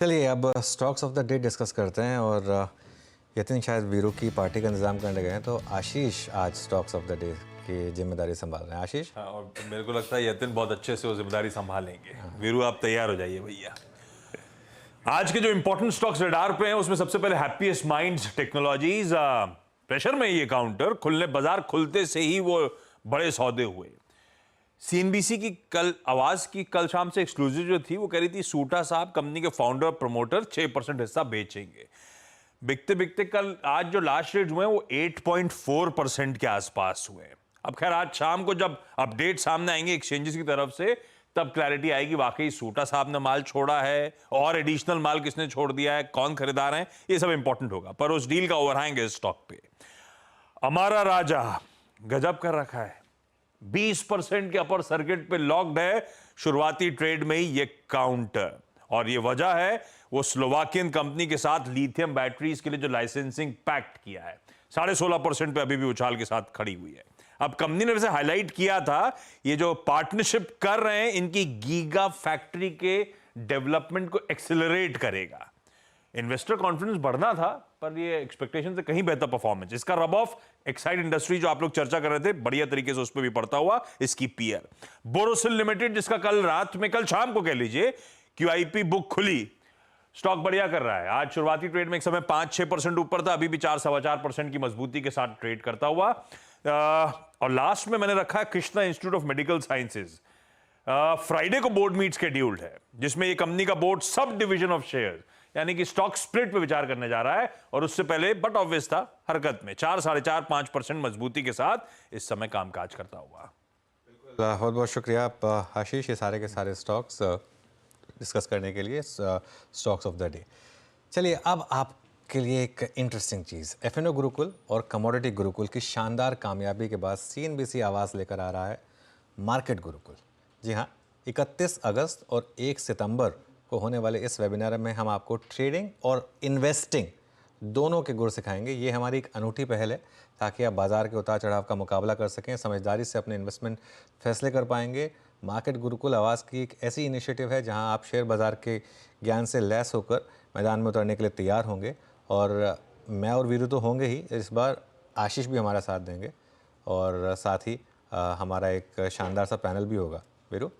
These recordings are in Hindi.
चलिए अब stocks of the day discuss करते हैं और यतिन शायद वीरू की पार्टी का इंतजाम करने गए हैं, तो आशीष आज स्टॉक्स ऑफ द डे की जिम्मेदारी संभाल रहे हैं। आशीष। हाँ, और मेरे को लगता है यतिन बहुत अच्छे से वो जिम्मेदारी संभालेंगे। वीरू आप तैयार हो जाइए भैया। आज के जो इंपॉर्टेंट स्टॉक्स रडार पे हैं उसमें सबसे पहले हैप्पीएस्ट माइंड्स टेक्नोलॉजीज प्रेशर में ये काउंटर खुलने बाजार खुलते से ही वो बड़े सौदे हुए। सीएनबीसी की कल आवाज की कल शाम से एक्सक्लूसिव जो थी वो कह रही थी सूटा साहब कंपनी के फाउंडर प्रमोटर 6% हिस्सा बेचेंगे। बिकते बिकते कल आज जो लास्ट रेट हुए वो 8.4% के आसपास हुए। अब खैर आज शाम को जब अपडेट सामने आएंगे एक्सचेंजेस की तरफ से तब क्लैरिटी आएगी वाकई सूटा साहब ने माल छोड़ा है और एडिशनल माल किसने छोड़ दिया है, कौन खरीदार हैं, ये सब इंपॉर्टेंट होगा। पर उस डील का ओवरहैंग है स्टॉक पे। हमारा राजा गजब कर रखा है, 20% के अपर सर्किट पे लॉक्ड है शुरुआती ट्रेड में ही ये काउंटर। और ये वजह है वो स्लोवाकियन कंपनी के साथ लिथियम बैटरीज के लिए जो लाइसेंसिंग पैक्ट किया है। 16.5% पे अभी भी उछाल के साथ खड़ी हुई है। अब कंपनी ने वैसे हाईलाइट किया था ये जो पार्टनरशिप कर रहे हैं इनकी गीगा फैक्ट्री के डेवलपमेंट को एक्सेलरेट करेगा। इन्वेस्टर कॉन्फिडेंस बढ़ना था पर ये एक्सपेक्टेशन से कहीं बेहतर परफॉर्मेंस। इसका रब ऑफ एक्साइड इंडस्ट्री जो आप लोग चर्चा कर रहे थे बढ़िया तरीके से उस पर भी पड़ता हुआ इसकी पीयर। बोरोसिल लिमिटेड जिसका कल रात में कल शाम को कह लीजिए क्यूआईपी बुक खुली, स्टॉक बढ़िया कर रहा है। आज शुरुआती ट्रेड में एक समय 5-6% ऊपर था, अभी भी 4-4.25% की मजबूती के साथ ट्रेड करता हुआ। और लास्ट में मैंने रखा है Krishna institute of medical sciences. Friday को बोर्ड मीट शेड्यूल्ड है जिसमें ये कंपनी का board sub division of share यानी कि स्टॉक स्प्लिट पे विचार करने जा रहा है और उससे पहले बट ऑब्वियस था हरकत में 4-4.5% मजबूती के साथ इस समय कामकाज करता हुआ। बहुत बहुत शुक्रिया आप आशीष, ये सारे के सारे स्टॉक्स डिस्कस करने के लिए, स्टॉक्स ऑफ द डे। चलिए अब आपके लिए एक इंटरेस्टिंग चीज़, एफएनओ गुरुकुल और कमोडिटी गुरुकुल की शानदार कामयाबी के बाद सीएनबीसी आवाज़ लेकर आ रहा है मार्केट गुरुकुल। जी हाँ, 31 अगस्त और 1 सितंबर को होने वाले इस वेबिनार में हम आपको ट्रेडिंग और इन्वेस्टिंग दोनों के गुर सिखाएंगे। ये हमारी एक अनूठी पहल है ताकि आप बाज़ार के उतार चढ़ाव का मुकाबला कर सकें, समझदारी से अपने इन्वेस्टमेंट फैसले कर पाएंगे। मार्केट गुरुकुल आवाज़ की एक ऐसी इनिशिएटिव है जहां आप शेयर बाज़ार के ज्ञान से लैस होकर मैदान में उतरने के लिए तैयार होंगे। और मैं और वीरू तो होंगे ही, इस बार आशीष भी हमारा साथ देंगे और साथ ही हमारा एक शानदार सा पैनल भी होगा। वीरू।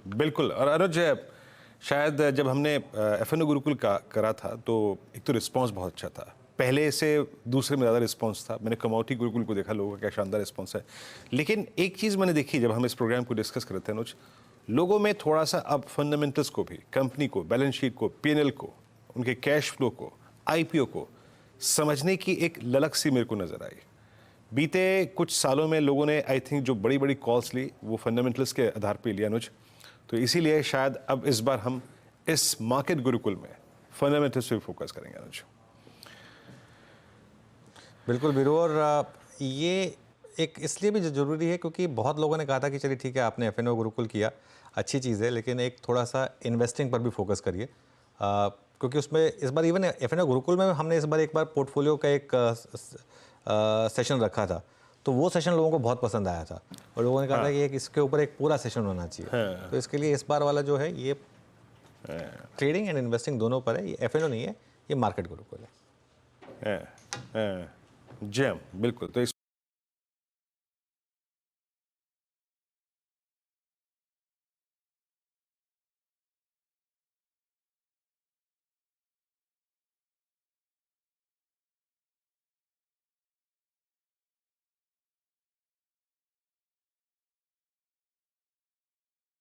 बिल्कुल। और अनुज, शायद जब हमने एफएनओ गुरुकुल का करा था तो एक तो रिस्पांस बहुत अच्छा था, पहले से दूसरे में ज़्यादा रिस्पांस था। मैंने कमोडिटी गुरुकुल को देखा, लोगों का क्या शानदार रिस्पांस है। लेकिन एक चीज़ मैंने देखी जब हम इस प्रोग्राम को डिस्कस कर रहे थे अनुज, लोगों में थोड़ा सा अब फंडामेंटल्स को भी, कंपनी को, बैलेंस शीट को, पीएनएल को, उनके कैश फ्लो को, आईपीओ को समझने की एक ललक सी मेरे को नज़र आई। बीते कुछ सालों में लोगों ने आई थिंक जो बड़ी बड़ी कॉल्स ली वो फंडामेंटल्स के आधार पर लिया अनुज। तो इसीलिए शायद अब इस बार हम इस मार्केट गुरुकुल में फंडामेंटल्स पे फोकस करेंगे अनुज। बिल्कुल वीरू, और ये एक इसलिए भी ज़रूरी है क्योंकि बहुत लोगों ने कहा था कि चलिए ठीक है आपने एफएनओ गुरुकुल किया, अच्छी चीज़ है, लेकिन एक थोड़ा सा इन्वेस्टिंग पर भी फोकस करिए, क्योंकि उसमें इस बार इवन एफएनओ गुरुकुल में हमने इस बार एक बार पोर्टफोलियो का एक सेशन रखा था, तो वो सेशन लोगों को बहुत पसंद आया था और लोगों ने कहा था कि इसके ऊपर एक पूरा सेशन होना चाहिए। तो इसके लिए इस बार वाला जो है ये ट्रेडिंग एंड इन्वेस्टिंग दोनों पर है, ये एफएनओ नहीं है, ये मार्केट गुरुकुल है। जी बिल्कुल। तो